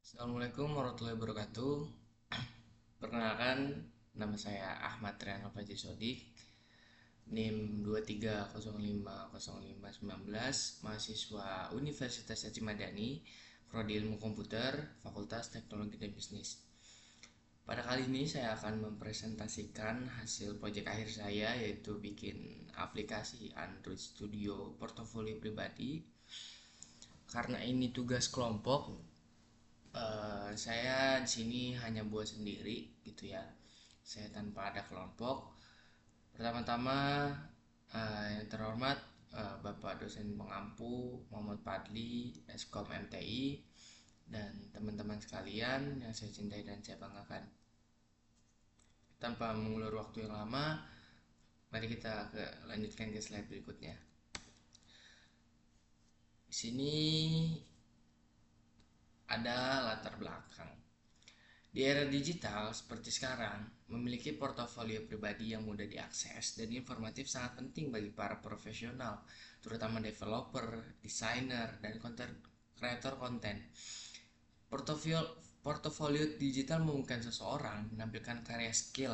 Assalamualaikum warahmatullahi wabarakatuh. Perkenalkan, nama saya Ahmad Riano Faji Sodik, NIM 23050519, mahasiswa Universitas Haji Madani, Prodi Ilmu Komputer, Fakultas Teknologi dan Bisnis. Pada kali ini saya akan mempresentasikan hasil proyek akhir saya, yaitu bikin aplikasi Android Studio portofolio pribadi. Karena ini tugas kelompok, saya di sini hanya buat sendiri gitu ya. Saya tanpa ada kelompok. Pertama-tama, yang terhormat, Bapak dosen pengampu Muhammad Padli, Eskom MTI, dan teman-teman sekalian yang saya cintai dan saya banggakan. Tanpa mengulur waktu yang lama, mari kita lanjutkan ke slide berikutnya. Di sini ada latar belakang. Di era digital seperti sekarang, memiliki portofolio pribadi yang mudah diakses dan informatif sangat penting bagi para profesional, terutama developer, desainer, dan kreator konten. Portofolio digital memungkinkan seseorang menampilkan karya skill,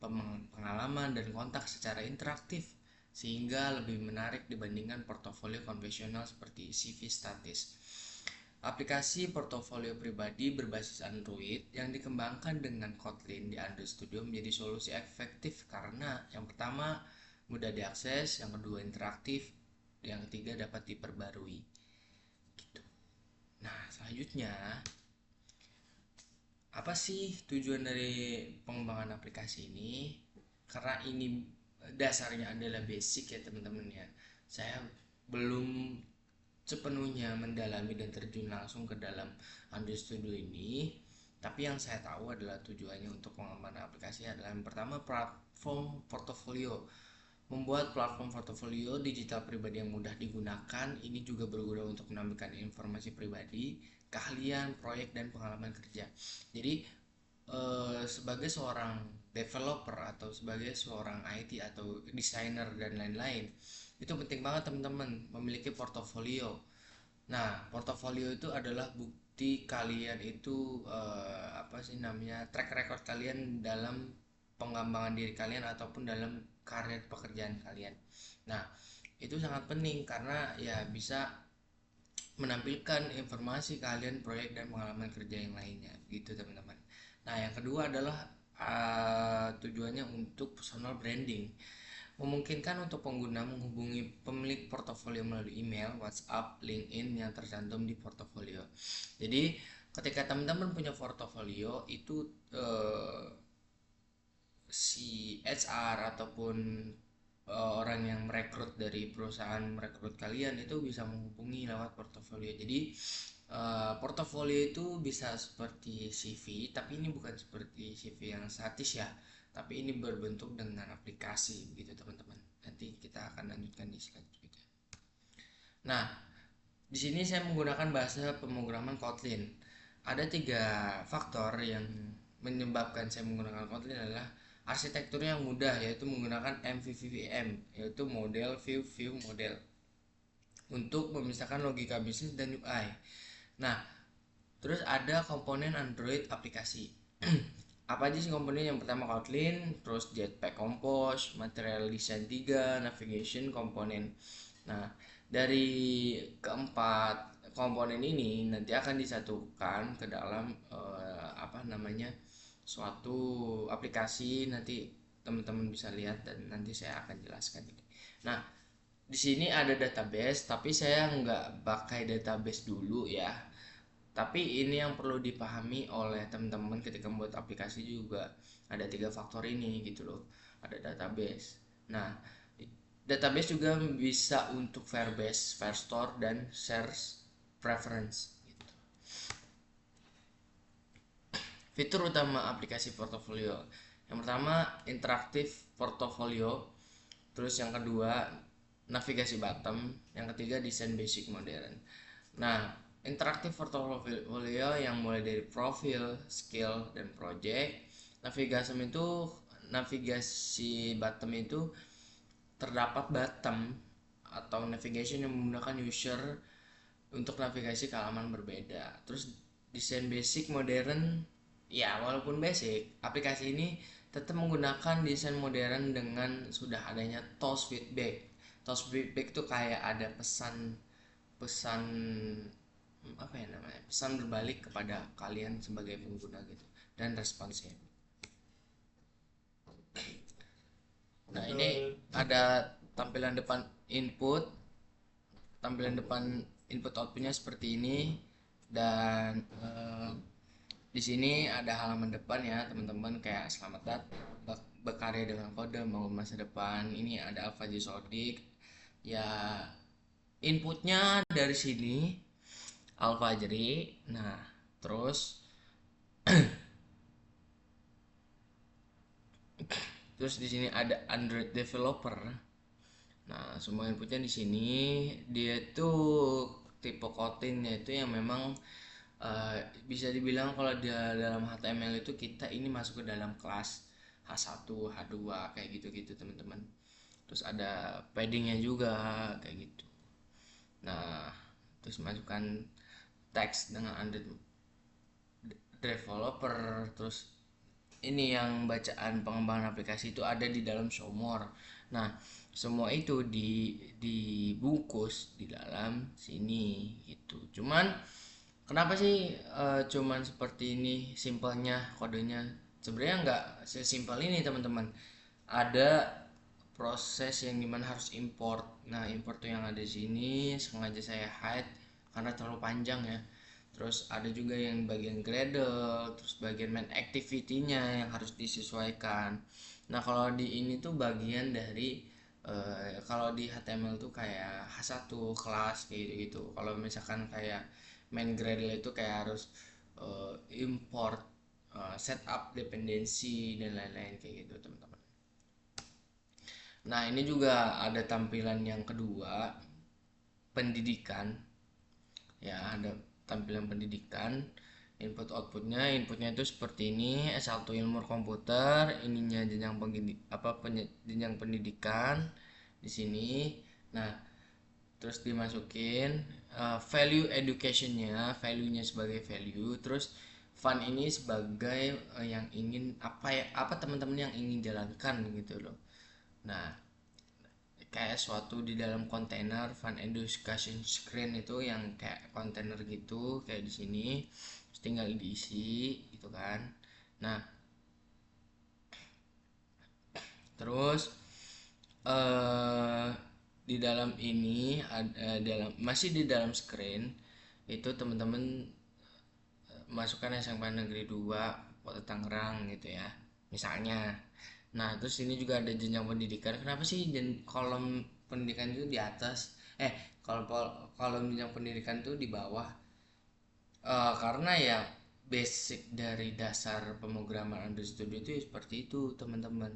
pengalaman, dan kontak secara interaktif, sehingga lebih menarik dibandingkan portofolio konvensional seperti CV statis. Aplikasi portofolio pribadi berbasis Android yang dikembangkan dengan Kotlin di Android Studio menjadi solusi efektif karena yang pertama mudah diakses, yang kedua interaktif, yang ketiga dapat diperbarui. Gitu. Nah, selanjutnya apa sih tujuan dari pengembangan aplikasi ini? Karena ini dasarnya adalah basic ya teman-teman ya. Saya belum sepenuhnya mendalami dan terjun langsung ke dalam Android Studio ini. Tapi yang saya tahu adalah tujuannya untuk pengembangan aplikasi adalah yang pertama platform portofolio. Membuat platform portofolio digital pribadi yang mudah digunakan. Ini juga berguna untuk menampilkan informasi pribadi, keahlian, proyek, dan pengalaman kerja. Jadi sebagai seorang developer atau sebagai seorang IT atau desainer dan lain-lain, itu penting banget teman-teman memiliki portofolio. Nah, portofolio itu adalah bukti kalian itu apa sih namanya, track record kalian dalam pengembangan diri kalian ataupun dalam karir pekerjaan kalian. Nah, itu sangat penting karena ya bisa menampilkan informasi kalian, proyek, dan pengalaman kerja yang lainnya gitu teman-teman. Nah, yang kedua adalah tujuannya untuk personal branding, memungkinkan untuk pengguna menghubungi pemilik portofolio melalui email, WhatsApp, LinkedIn yang tercantum di portofolio. Jadi ketika teman-teman punya portofolio itu, si HR ataupun orang yang merekrut dari perusahaan merekrut kalian itu bisa menghubungi lewat portofolio. Jadi portofolio itu bisa seperti CV, tapi ini bukan seperti CV yang statis ya, tapi ini berbentuk dengan aplikasi gitu teman-teman. Nanti kita akan lanjutkan di slide berikutnya. Nah, di sini saya menggunakan bahasa pemrograman Kotlin. Ada tiga faktor yang menyebabkan saya menggunakan Kotlin adalah arsitekturnya yang mudah, yaitu menggunakan MVVM, yaitu model view model, untuk memisahkan logika bisnis dan UI. Nah, terus ada komponen Android aplikasi. Apa aja sih komponen? Yang pertama Kotlin, terus Jetpack Compose, Material Design 3, Navigation komponen. Nah, dari keempat komponen ini nanti akan disatukan ke dalam apa namanya, suatu aplikasi. Nanti teman-teman bisa lihat dan nanti saya akan jelaskan ini. Nah, di sini ada database, tapi saya nggak pakai database dulu ya. Tapi ini yang perlu dipahami oleh teman-teman ketika membuat aplikasi juga. Ada tiga faktor ini gitu loh. Ada database. Nah, database juga bisa untuk Firebase, Firestore, dan Search Preference gitu. Fitur utama aplikasi portofolio. Yang pertama, interaktif portofolio. Terus yang kedua, navigasi bottom. Yang ketiga, desain basic modern. Nah, interaktif portofolio yang mulai dari profil, skill, dan project. Navigasi bottom itu terdapat bottom atau navigation yang menggunakan user untuk navigasi ke halaman berbeda. Terus desain basic modern, ya walaupun basic, aplikasi ini tetap menggunakan desain modern dengan sudah adanya toast with back. Toast with back itu kayak ada pesan pesan apa ya namanya, pesan berbalik kepada kalian sebagai pengguna gitu, dan responsnya. Nah, ini ada tampilan depan input, tampilan depan input outputnya seperti ini. Dan di sini ada halaman depan ya teman-teman, kayak selamat datang, berkarya dengan kode, bangun masa depan. Ini ada Alpha Sodik ya, inputnya dari sini Alfajri. Nah, terus di sini ada Android developer. Nah, semua inputnya di sini. Dia tuh tipe codingnya itu yang memang bisa dibilang kalau di dalam HTML itu kita ini masuk ke dalam kelas H1, H2 kayak gitu-gitu teman-teman. Terus ada paddingnya juga kayak gitu. Nah, terus masukkan teks dengan Android developer. Terus ini yang bacaan pengembangan aplikasi itu ada di dalam Showmore. Nah, semua itu dibungkus di dalam sini gitu. Cuman kenapa sih cuman seperti ini simpelnya kodenya? Sebenarnya nggak sesimpel ini teman-teman. Ada proses yang dimana harus import. Nah, import tuh yang ada di sini sengaja saya hide karena terlalu panjang ya. Terus ada juga yang bagian Gradle, terus bagian main activity-nya yang harus disesuaikan. Nah, kalau di ini tuh bagian dari kalau di HTML tuh kayak H1 kelas kayak gitu. Kalau misalkan kayak main Gradle itu kayak harus import, setup dependensi dan lain-lain kayak gitu, teman-teman. Nah, ini juga ada tampilan yang kedua, pendidikan. Ya, ada tampilan pendidikan, inputnya itu seperti ini. S1 ilmu komputer, ininya jenjang jenjang pendidikan di sini. Nah, terus dimasukin value educationnya, value-nya sebagai value, terus fun ini sebagai yang ingin apa ya, apa teman-teman yang ingin jalankan gitu loh. Nah, kayak suatu di dalam kontainer fun education screen itu yang kayak kontainer gitu, kayak di sini. Terus tinggal diisi gitu kan. Nah, terus di dalam ini masih di dalam screen itu teman-teman masukkan SMK Negeri 2 Kota Tangerang gitu ya misalnya. Nah, terus ini juga ada jenjang pendidikan. Kenapa sih kolom pendidikan itu di atas, kalau kolom jenjang pendidikan itu di bawah? Karena ya basic dari dasar pemrograman Android Studio itu seperti itu teman-teman.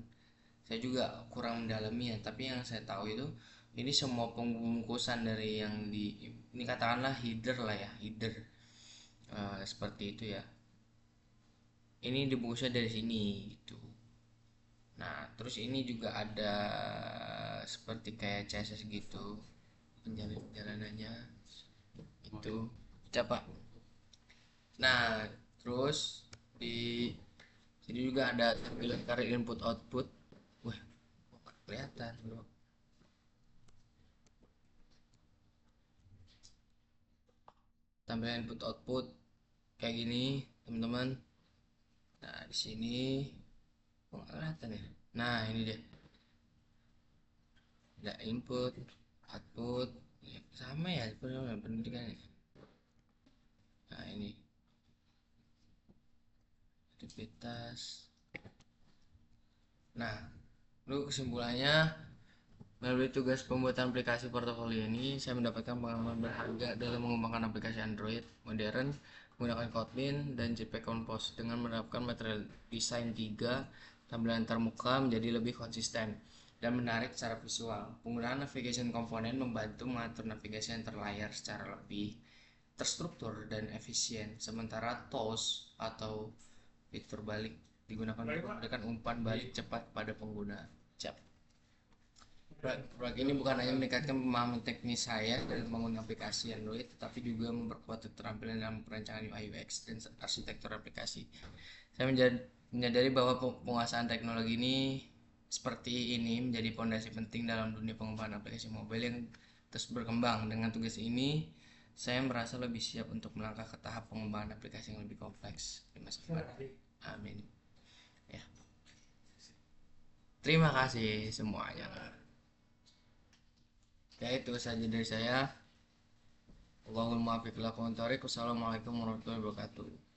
Saya juga kurang mendalami ya, tapi yang saya tahu itu ini semua pembungkusan dari yang di ini katakanlah header lah ya, header seperti itu ya. Ini dibungkusnya dari sini gitu. Nah, terus ini juga ada seperti kayak CSS gitu, penjalanannya itu. Coba. Nah, terus di sini juga ada tampilan karir input output. Wah, kok kelihatan bro. Tampilan input output kayak gini teman-teman. Nah, di sini kok nggak kelihatan ya. Nah, ini deh, ada input output ya, sama ya pendidikan ya. Nah, ini aktivitas. Nah, lu kesimpulannya, melalui tugas pembuatan aplikasi portofolio ini, saya mendapatkan pengalaman berharga dalam mengembangkan aplikasi Android modern menggunakan Kotlin dan JPEG Compose. Dengan menerapkan material desain 3, tampilan termuka menjadi lebih konsisten dan menarik secara visual. Penggunaan navigation komponen membantu mengatur navigasi antar layar secara lebih terstruktur dan efisien, sementara toast atau fitur balik digunakan untuk memberikan umpan balik cepat pada pengguna. Cap. Proyek ini bukan hanya meningkatkan pemahaman teknis saya dalam membangun aplikasi Android, tetapi juga memperkuat keterampilan dalam perancangan UI UX dan arsitektur aplikasi. Saya menyadari bahwa penguasaan teknologi ini seperti ini menjadi fondasi penting dalam dunia pengembangan aplikasi mobile yang terus berkembang. Dengan tugas ini, saya merasa lebih siap untuk melangkah ke tahap pengembangan aplikasi yang lebih kompleks di masa depan. Amin. Ya. Terima kasih semuanya. Ya, itu saja dari saya. Allahumma afiq lakum. Wassalamualaikum warahmatullahi wabarakatuh.